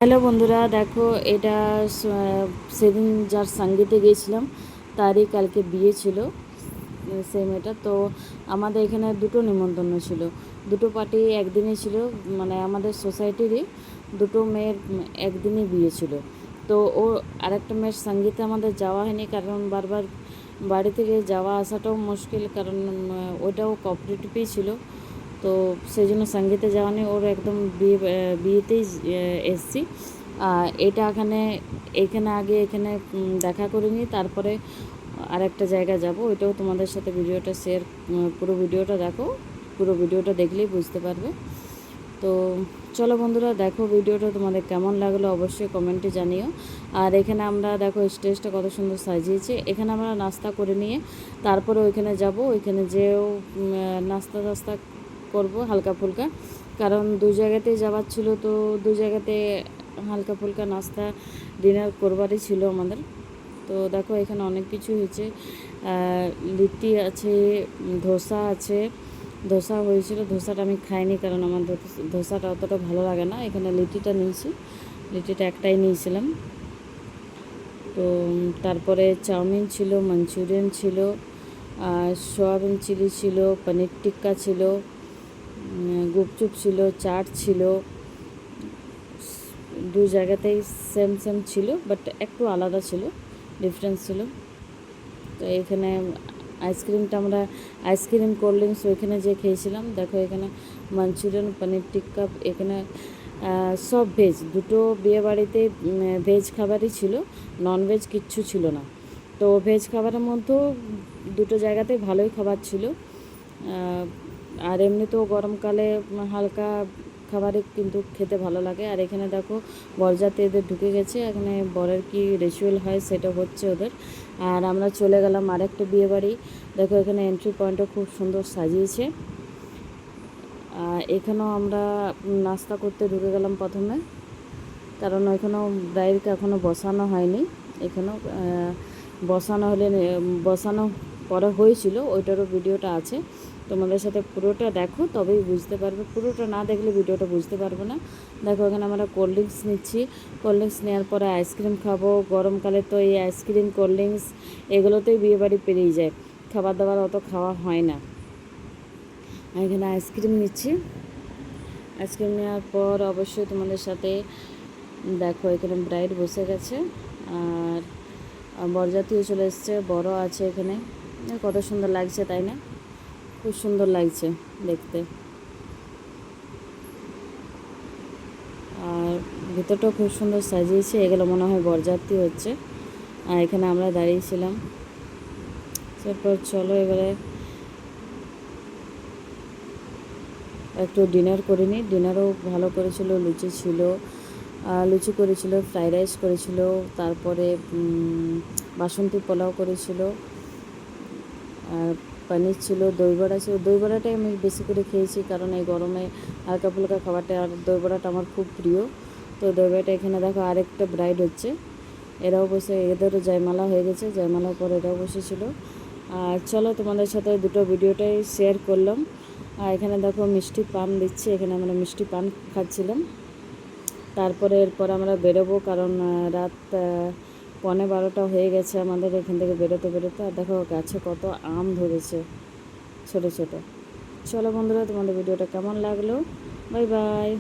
Hello বন্ধুরা, দেখো এটা সেদিন যার সঙ্গীতে গিয়েছিলাম তারই কালকে বিয়ে ছিল। সেই মেয়েটা তো আমাদের এখানে দুটো নিমন্ত্রণ ছিল, দুটো পার্টি একদিনই ছিল। মানে আমাদের সোসাইটিরই দুটো মেয়ের একদিনই বিয়ে ছিল। তো ও আরেকটা মেয়ের সঙ্গীতে আমাদের যাওয়া হয়নি, কারণ বারবার বাড়ি থেকে যাওয়া আসাটাও মুশকিল, কারণ ওইটাও কোঅপারেটিভই ছিল। তো সেই জন্য সঙ্গীতে যাওয়া নেই, ওর একদম বিয়েতেই এসছি। এটা এখানে আগে এখানে দেখা করে নিই, তারপরে আরেকটা জায়গায় যাব। ওইটাও তোমাদের সাথে ভিডিওটা শেয়ার, পুরো ভিডিওটা দেখো, পুরো ভিডিওটা দেখলেই বুঝতে পারবে। তো চলো বন্ধুরা, দেখো ভিডিওটা তোমাদের কেমন লাগলো অবশ্যই কমেন্টে জানিও। আর এখানে আমরা দেখো স্টেজটা কত সুন্দর সাজিয়েছে। এখানে আমরা নাস্তা করে নিয়ে তারপরে ওইখানে যাব, ওইখানে যেও নাস্তা টাস্তা করব হালকা ফুলকা, কারণ দু জায়গাতেই যাওয়ার ছিল। তো দু জায়গাতে হালকা ফুলকা নাস্তা ডিনার করবারই ছিল আমাদের। তো দেখো এখানে অনেক কিছু হয়েছে, লিট্টি আছে, ধোসা আছে। ধোসা হয়েছিল, ধোসাটা আমি খাইনি কারণ আমার ধোসাটা অতটা ভালো লাগে না। এখানে লিট্টিটা নিয়েছি, লিট্টিটা একটাই নিয়েছিলাম। তো তারপরে চাউমিন ছিল, মাঞ্চুরিয়ান ছিল, সয়াবিন চিলি ছিল, পনির টিক্কা ছিল, গুপচুপ ছিল, চাট ছিল। দু জায়গাতেই সেম সেম ছিল, বাট একটু আলাদা ছিল, ডিফারেন্স ছিল। তো এখানে আইসক্রিম কোল্ড ড্রিঙ্কস ওইখানে যে খেয়েছিলাম। দেখো এখানে মাঞ্চুরিয়ান, পনির টিক্কা, এখানে সব ভেজ। দুটো বিয়ে বাড়িতে ভেজ খাবারই ছিল, নন ভেজ কিচ্ছু ছিল না। তো ভেজ খাবারের মধ্যেও দুটো জায়গাতে ভালোই খাবার ছিল। আর এমনিতেও গরমকালে হালকা খাবারই কিন্তু খেতে ভালো লাগে। আর এখানে দেখো বরযাত্রী এদের ঢুকে গেছে, এখানে বরের কি রিচুয়াল হয় সেটা হচ্ছে ওদের। আর আমরা চলে গেলাম আরেকটা বিয়ে বাড়ি। দেখো এখানে এন্ট্রি পয়েন্টও খুব সুন্দর সাজিয়েছে। এখানেও আমরা নাস্তা করতে ঢুকে গেলাম প্রথমে, কারণ এখানেও ব্রাইডকে এখনও বসানো হয়নি। এখানেও বসানো পরে হয়েছিল, ওইটারও ভিডিওটা আছে। তোমাদের সাথে পুরোটা দেখো তবেই বুঝতে পারবে, পুরোটা না দেখলে ভিডিওটা বুঝতে পারবে না। দেখো এখানে আমরা কোল্ড ড্রিঙ্কস নিচ্ছি, কোল্ড ড্রিঙ্কস নেওয়ার পরে আইসক্রিম খাবো। গরমকালে তো এই আইসক্রিম কোল্ড ড্রিঙ্কস এগুলোতেই বিয়েবাড়ি পেরিয়ে যায়, খাবার দাবার অত খাওয়া হয় না। এখানে আইসক্রিম নিচ্ছি, আইসক্রিম নেওয়ার পর অবশ্যই তোমাদের সাথে দেখো এখানে ব্রাইড বসে গেছে আর বরযাত্রীও চলে এসছে, বড় আছে এখানে। কত সুন্দর লাগছে তাই না? খুব সুন্দর লাগছে দেখতে। আর ভিতরটাও খুব সুন্দর সাজিয়েছে। এগুলো মনে হয় বরযাত্রী হচ্ছে। আর এখানে আমরা দাঁড়িয়েছিলাম। তারপর চলো এবারে একটু ডিনার করে নিই। ডিনারও ভালো করেছিল, লুচি করেছিল, ফ্রাইড রাইস করেছিল, তারপরে বাসন্তী পোলাও করেছিল, আর পনির ছিল, দই বড়া ছিল। দই বড়াটাই আমি বেশি করে খেয়েছি, কারণ এই গরমে হালকা ফুলকা খাবারটা, আর দই বড়াটা আমার খুব প্রিয়। তো দই বড়াটা এখানে দেখো আরেকটা ব্রাইড হচ্ছে, এরাও বসে, এদেরও জয়মালা হয়ে গেছে, জয়মালার পর এরাও বসেছিল। আর চলো তোমাদের সাথে দুটো ভিডিওটাই শেয়ার করলাম। আর এখানে দেখো মিষ্টি পান দিচ্ছে, এখানে আমরা মিষ্টি পান খাচ্ছিলাম। তারপরে এরপর আমরা বেরোবো, কারণ রাত 11:15 হয়ে গেছে আমাদের এখান থেকে বেরোতে বেরোতে। আর দেখো গাছে কত আম ধরেছে ছোটো ছোটো। চলো বন্ধুরা, তোমাদের ভিডিওটা কেমন লাগলো? Bye bye.